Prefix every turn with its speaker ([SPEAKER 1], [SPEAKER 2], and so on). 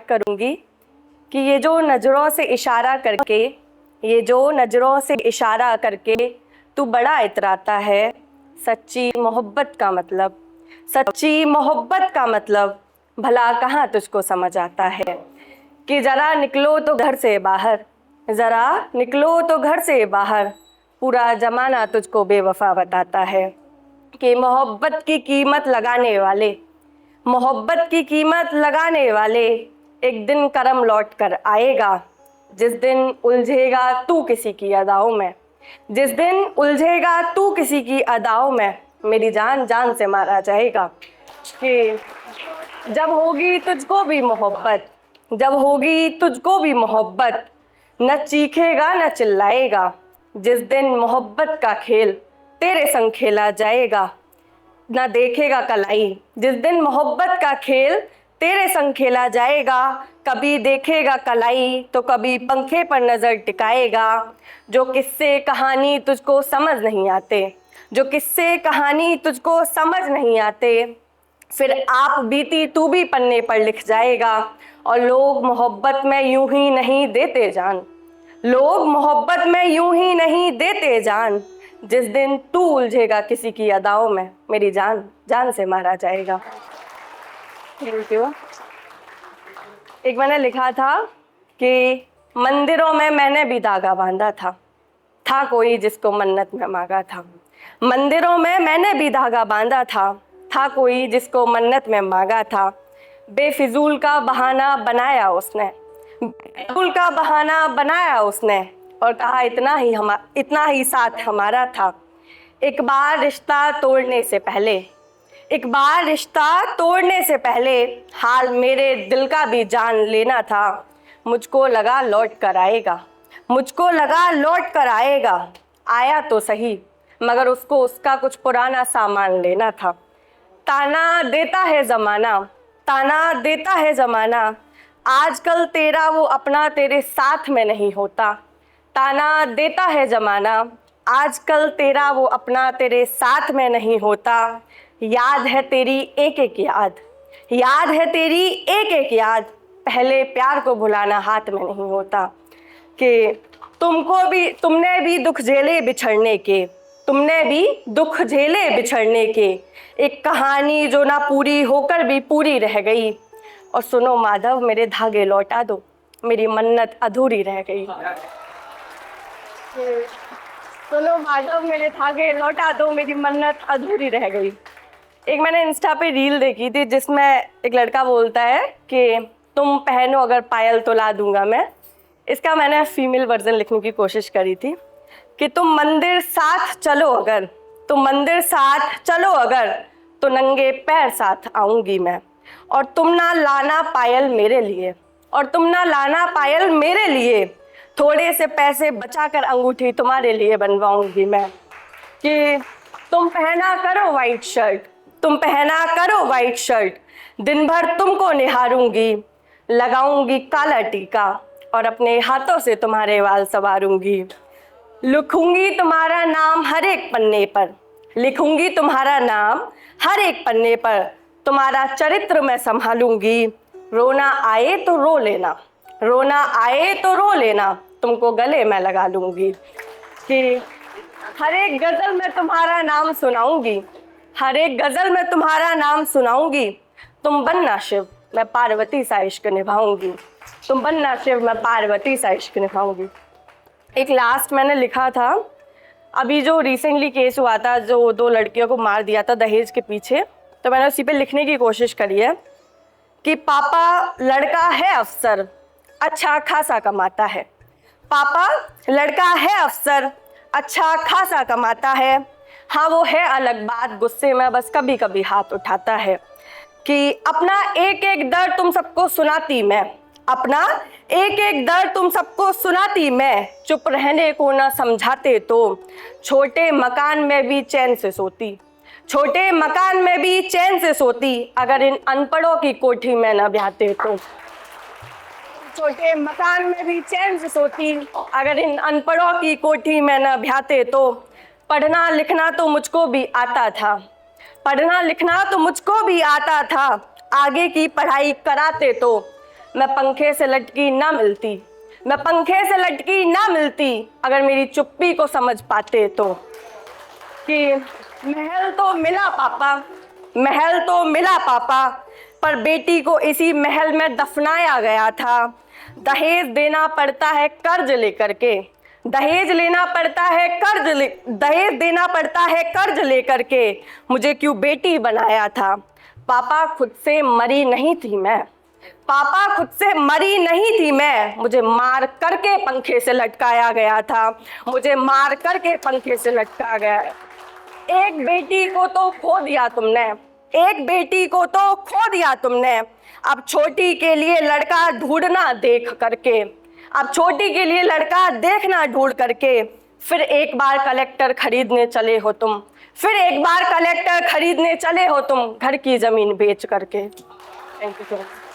[SPEAKER 1] Start करूँगी कि ये जो नज़रों से इशारा करके तू बड़ा इतराता है, सच्ची मोहब्बत का मतलब भला कहाँ तुझको समझ आता है कि ज़रा निकलो तो घर से बाहर पूरा ज़माना तुझको बेवफा बताता है कि मोहब्बत की कीमत लगाने वाले एक दिन करम लौट कर आएगा। जिस दिन उलझेगा तू किसी की अदाओं में मेरी जान जान से मारा जाएगा। कि जब होगी तुझको भी मोहब्बत न चीखेगा न चिल्लाएगा। जिस दिन मोहब्बत का खेल तेरे संग खेला जाएगा न देखेगा कलाई। जिस दिन मोहब्बत का खेल तेरे संग खेला जाएगा, कभी देखेगा कलाई तो कभी पंखे पर नज़र टिकाएगा। जो किस्से कहानी तुझको समझ नहीं आते फिर आप बीती तू भी पन्ने पर लिख जाएगा। और लोग मोहब्बत में यूं ही नहीं देते जान। जिस दिन तू उलझेगा किसी की अदाओं में मेरी जान जान से मारा जाएगा। Thank you. एक मैंने लिखा था कि मंदिरों में मैंने भी धागा बांधा था कोई जिसको मन्नत में मांगा था। मंदिरों में मैंने भी धागा बांधा था कोई जिसको मन्नत में मांगा था। बेफिजूल का बहाना बनाया उसने और कहा इतना ही साथ हमारा था। एक बार रिश्ता तोड़ने से पहले हाल मेरे दिल का भी जान लेना था। मुझको लगा लौट कर आएगा आया तो सही मगर उसको उसका कुछ पुराना सामान लेना था। ताना देता है ज़माना आजकल तेरा वो अपना तेरे साथ में नहीं होता। ताना देता है ज़माना आजकल तेरा वो अपना तेरे साथ में नहीं होता। याद है तेरी एक याद पहले प्यार को भुलाना हाथ में नहीं होता। कि तुमने भी दुख झेले बिछड़ने के एक कहानी जो ना पूरी होकर भी पूरी रह गई। और सुनो माधव मेरे धागे लौटा दो मेरी मन्नत अधूरी रह गई। एक मैंने इंस्टा पे रील देखी थी जिसमें एक लड़का बोलता है कि तुम पहनो अगर पायल तो ला दूंगा मैं। इसका मैंने फीमेल वर्जन लिखने की कोशिश करी थी कि तुम मंदिर साथ चलो अगर तो नंगे पैर साथ आऊंगी मैं। और तुम ना लाना पायल मेरे लिए थोड़े से पैसे बचाकर अंगूठी तुम्हारे लिए बनवाऊंगी मैं। कि तुम पहना करो वाइट शर्ट दिन भर तुमको निहारूंगी। लगाऊंगी काला टीका और अपने हाथों से तुम्हारे वाल संवारूंगी। लिखूंगी तुम्हारा नाम हर एक पन्ने पर तुम्हारा चरित्र मैं संभालूंगी। रोना आए तो रो लेना तुमको गले में लगा लूंगी। कि हर एक गजल में तुम्हारा नाम सुनाऊंगी। तुम बनना शिव मैं पार्वती सा इश्क निभाऊंगी। एक लास्ट मैंने लिखा था अभी जो रिसेंटली केस हुआ था जो 2 लड़कियों को मार दिया था दहेज के पीछे, तो मैंने उसी पे लिखने की कोशिश करी है कि पापा लड़का है अफसर अच्छा खासा कमाता है। हाँ वो है अलग बात गुस्से में बस कभी कभी हाथ उठाता है। कि अपना एक एक दर्द तुम सबको सुनाती मैं चुप रहने को ना समझाते तो छोटे मकान में भी चैन से सोती अगर इन अनपढ़ों की कोठी में न ब्याहते तो। छोटे मकान में भी चैन से सोती अगर इन अनपढ़ों की कोठी में न ब्याहते तो। पढ़ना लिखना तो मुझको भी आता था आगे की पढ़ाई कराते तो। मैं पंखे से लटकी ना मिलती, मैं पंखे से लटकी ना मिलती, अगर मेरी चुप्पी को समझ पाते तो। कि महल तो मिला पापा, महल तो मिला पापा, पर बेटी को इसी महल में दफनाया गया था। दहेज देना पड़ता है कर्ज लेकर के, दहेज लेना पड़ता है दहेज देना पड़ता है कर्ज लेकर के, मुझे क्यों बेटी बनाया था। पापा खुद से मरी नहीं थी मैं, पापा खुद से मरी नहीं थी मैं, मुझे मार करके पंखे से लटकाया गया था, मुझे मार करके पंखे से लटकाया गया। एक बेटी को तो खो दिया तुमने, एक बेटी को तो खो दिया तुमने, अब छोटी के लिए लड़का ढूंढना देख करके, अब छोटी के लिए लड़का देखना ढूंढ करके। फिर एक बार कलेक्टर खरीदने चले हो तुम, फिर एक बार कलेक्टर खरीदने चले हो तुम, घर की जमीन बेच करके। Thank you so much.